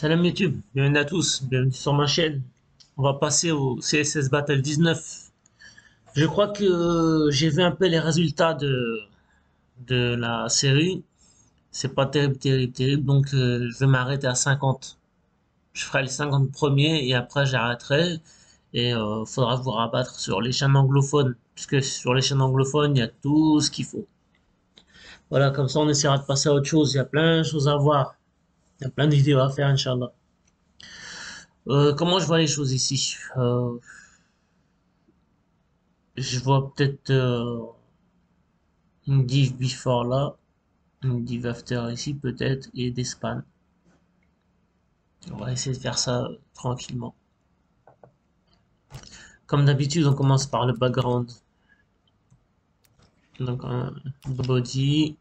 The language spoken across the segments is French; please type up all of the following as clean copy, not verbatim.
Salam YouTube, bienvenue à tous, bienvenue sur ma chaîne. On va passer au CSS Battle 19. Je crois que j'ai vu un peu les résultats de la série. C'est pas terrible, terrible, terrible, donc je vais m'arrêter à 50. Je ferai les 50 premiers et après j'arrêterai. Et faudra vous rabattre sur les chaînes anglophones, puisque sur les chaînes anglophones, il y a tout ce qu'il faut. Voilà, comme ça on essaiera de passer à autre chose. Il y a plein de choses à voir. Il y a plein de vidéos à faire, Inch'Allah. Comment je vois les choses ici? Je vois peut-être une div before là, une div after ici peut-être, et des spans. On va essayer de faire ça tranquillement. Comme d'habitude, on commence par le background. Donc un body,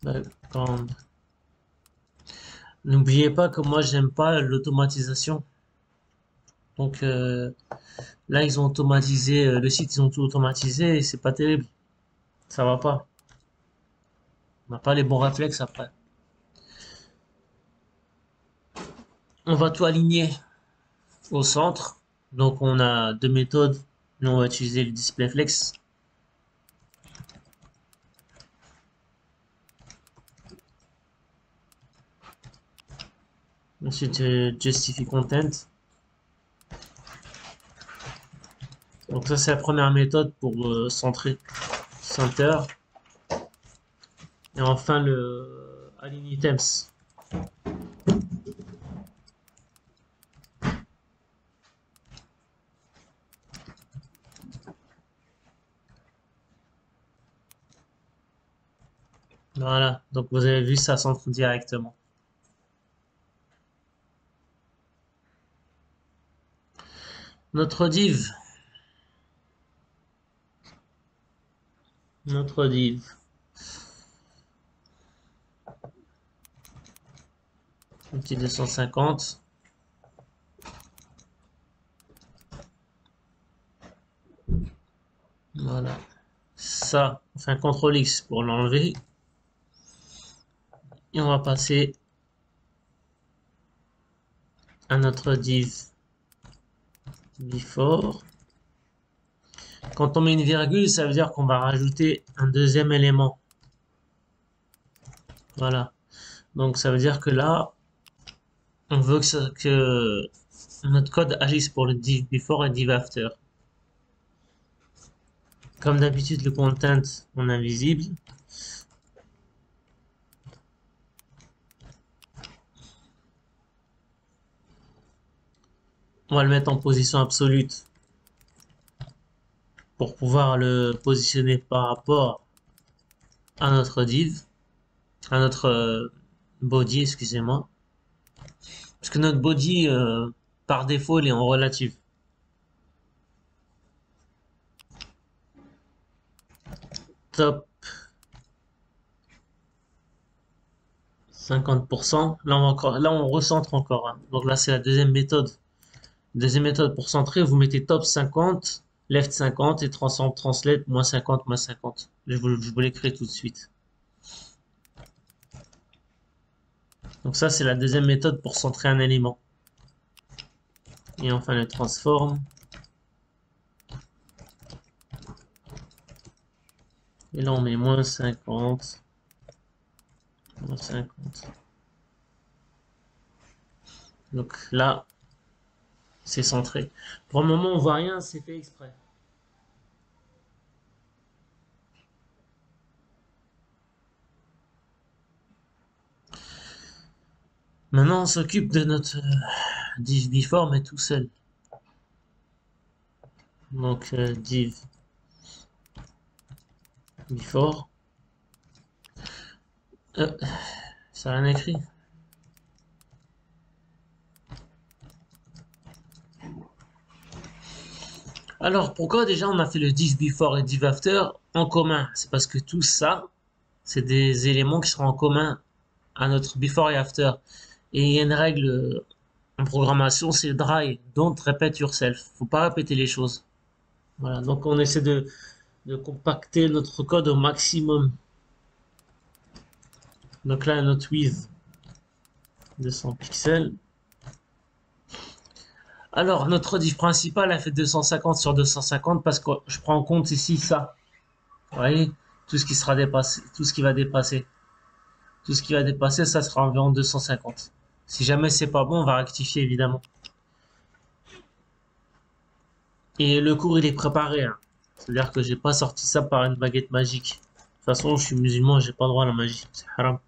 background. N'oubliez pas que moi j'aime pas l'automatisation. Donc là ils ont automatisé le site, ils ont tout automatisé et c'est pas terrible. Ça va pas. On n'a pas les bons réflexes après. On va tout aligner au centre. Donc on a deux méthodes. Nous on va utiliser le displayFlex. Ensuite justify content. Donc ça c'est la première méthode pour centrer center. Et enfin le align items. Voilà, donc vous avez vu ça centre directement. Notre div. Notre div. Un petit 250. Voilà. Ça, on fait un CTRL X pour l'enlever. Et on va passer à notre div before. Quand on met une virgule, ça veut dire qu'on va rajouter un deuxième élément. Voilà. Donc ça veut dire que là, on veut que notre code agisse pour le div before et div after. Comme d'habitude, le content, on est invisible. On va le mettre en position absolue pour pouvoir le positionner par rapport à notre div, à notre body, excusez-moi. Parce que notre body, par défaut, il est en relative. Top 50%. Là, on recentre encore. Hein. Donc là, c'est la deuxième méthode. Deuxième méthode pour centrer, vous mettez top 50, left 50 et transform translate moins 50, moins 50. Je vous l'écris tout de suite. Donc ça, c'est la deuxième méthode pour centrer un élément. Et enfin, le transform. Et là, on met moins 50. Moins 50. Donc là, c'est centré. Pour le moment, on voit rien, c'est fait exprès. Maintenant, on s'occupe de notre div before, mais tout seul. Donc, div before. Ça n'a rien écrit. Alors, pourquoi déjà on a fait le div before et div after en commun? C'est parce que tout ça, c'est des éléments qui seront en commun à notre before et after. Et il y a une règle en programmation, c'est dry, don't repeat yourself. Faut pas répéter les choses. Voilà, donc on essaie de compacter notre code au maximum. Donc là, notre with. 200 pixels. Alors, notre div principal a fait 250 sur 250 parce que je prends en compte ici ça. Vous voyez, tout ce qui sera dépassé, tout ce qui va dépasser. Tout ce qui va dépasser, ça sera environ 250. Si jamais c'est pas bon, on va rectifier évidemment. Et le cours, il est préparé, hein. C'est-à-dire que j'ai pas sorti ça par une baguette magique. De toute façon, je suis musulman, j'ai pas droit à la magie. C'est haram.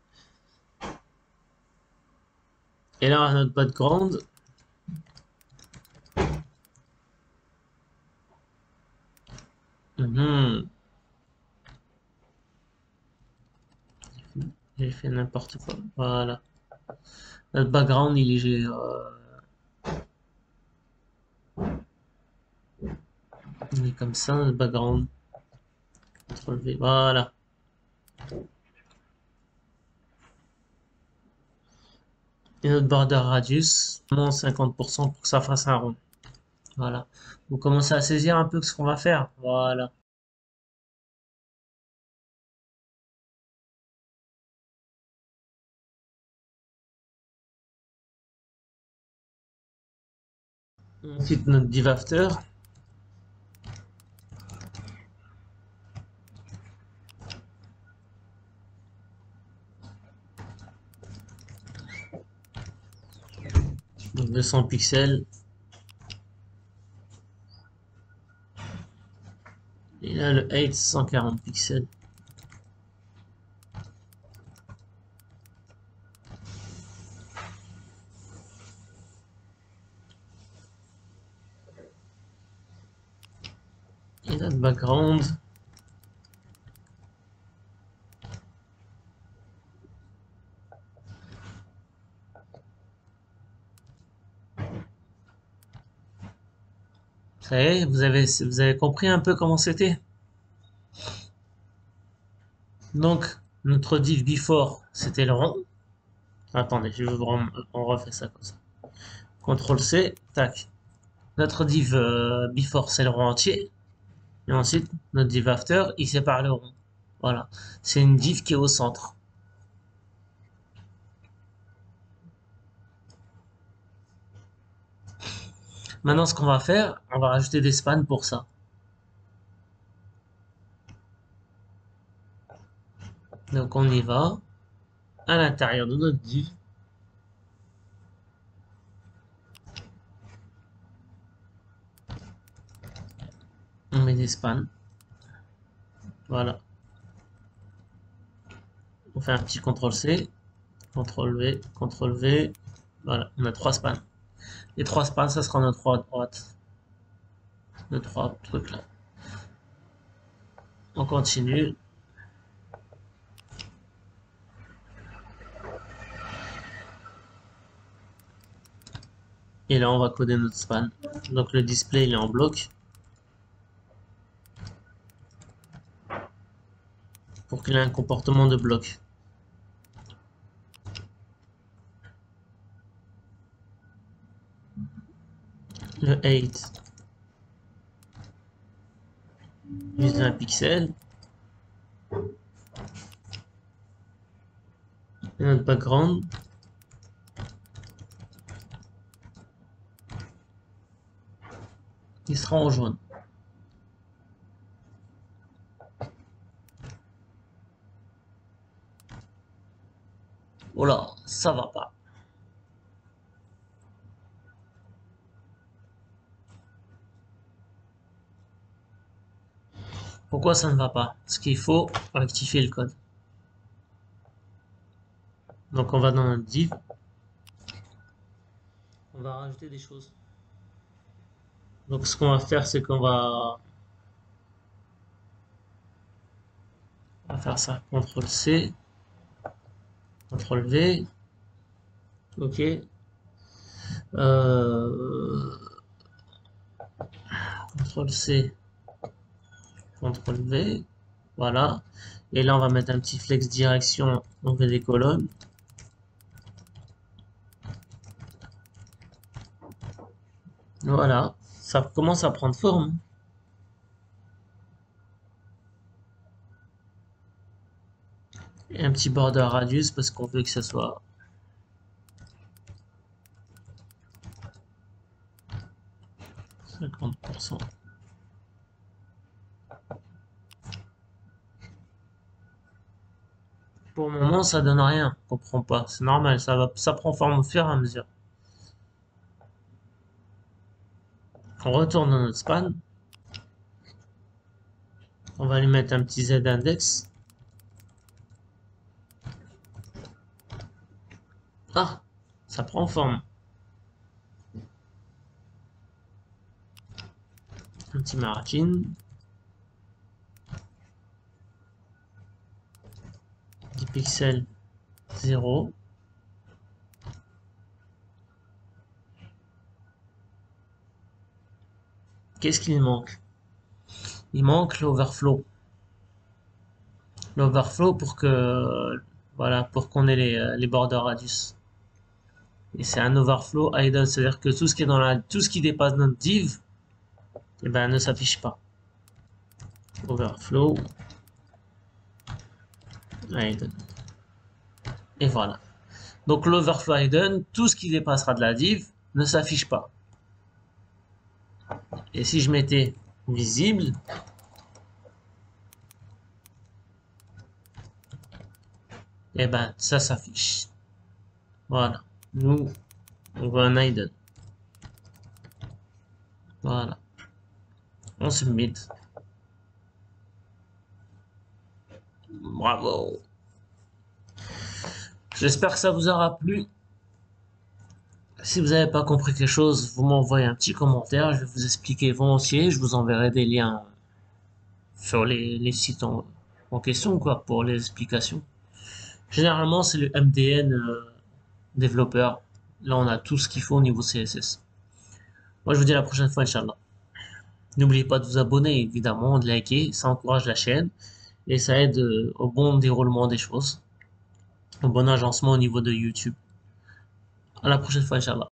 Et là, notre background. Mhm. J'ai fait n'importe quoi. Voilà. Notre background, il est comme ça, notre background. CTRL V. Voilà. Et notre border radius, moins 50% pour que ça fasse un rond. Voilà. Vous commencez à saisir un peu ce qu'on va faire. Voilà. Ensuite, notre div after. Donc 200 pixels. Et là, le height, 140 pixels. Et notre background. Ça y est, vous avez compris un peu comment c'était? Donc, notre div before, c'était le rond. Attendez, on refait ça comme ça. CTRL C, tac. Notre div before, c'est le rond entier. Et ensuite, notre div after, il sépare le rond. Voilà. C'est une div qui est au centre. Maintenant, ce qu'on va faire, on va rajouter des spans pour ça. Donc, on y va. À l'intérieur de notre div. On met des spans. Voilà. On fait un petit CTRL C. CTRL V. CTRL V. Voilà. On a 3 spans. Les 3 spans, ça sera notre roue à droite. Nos 3 trucs là. On continue. Et là, on va coder notre span. Donc le display, il est en bloc. Pour qu'il ait un comportement de bloc. Le 8. Juste 20 pixels. Et notre background. Il sera en jaune. Oh là, ça va pas. Pourquoi ça ne va pas? Parce qu'il faut rectifier le code. Donc on va dans notre div. On va rajouter des choses. Donc ce qu'on va faire, c'est on va faire ça. CTRL C. CTRL V. Ok. CTRL C. CTRL V. Voilà. Et là, on va mettre un petit flex direction. On fait des colonnes. Voilà. Ça commence à prendre forme. Et un petit border radius parce qu'on veut que ça soit 100%. Pour le moment, ça donne rien. Je comprends pas. C'est normal, ça prend forme au fur et à mesure. On retourne dans notre span. On va lui mettre un petit Z index. Ah, ça prend forme. Un petit margin. 10 pixels 0. Qu'est-ce qu'il manque? Il manque l'overflow. L'overflow pour que voilà, pour qu'on ait les border radius. Et c'est un overflow hidden, c'est-à-dire que tout ce qui est tout ce qui dépasse notre div, eh ben, ne s'affiche pas. Overflow hidden. Et voilà. Donc l'overflow hidden, tout ce qui dépassera de la div ne s'affiche pas. Et si je mettais visible, eh ben ça s'affiche. Voilà. Nous, on veut un hidden. Voilà. On submit. Bravo. J'espère que ça vous aura plu. Si vous n'avez pas compris quelque chose, vous m'envoyez un petit commentaire. Je vais vous expliquer volontiers. Je vous enverrai des liens sur les sites en question, quoi, pour les explications. Généralement, c'est le MDN développeur. Là, on a tout ce qu'il faut au niveau CSS. Moi, je vous dis à la prochaine fois, Inch'Allah. N'oubliez pas de vous abonner, évidemment, de liker. Ça encourage la chaîne et ça aide au bon déroulement des choses, au bon agencement au niveau de YouTube. À la prochaine fois, Inch'Allah.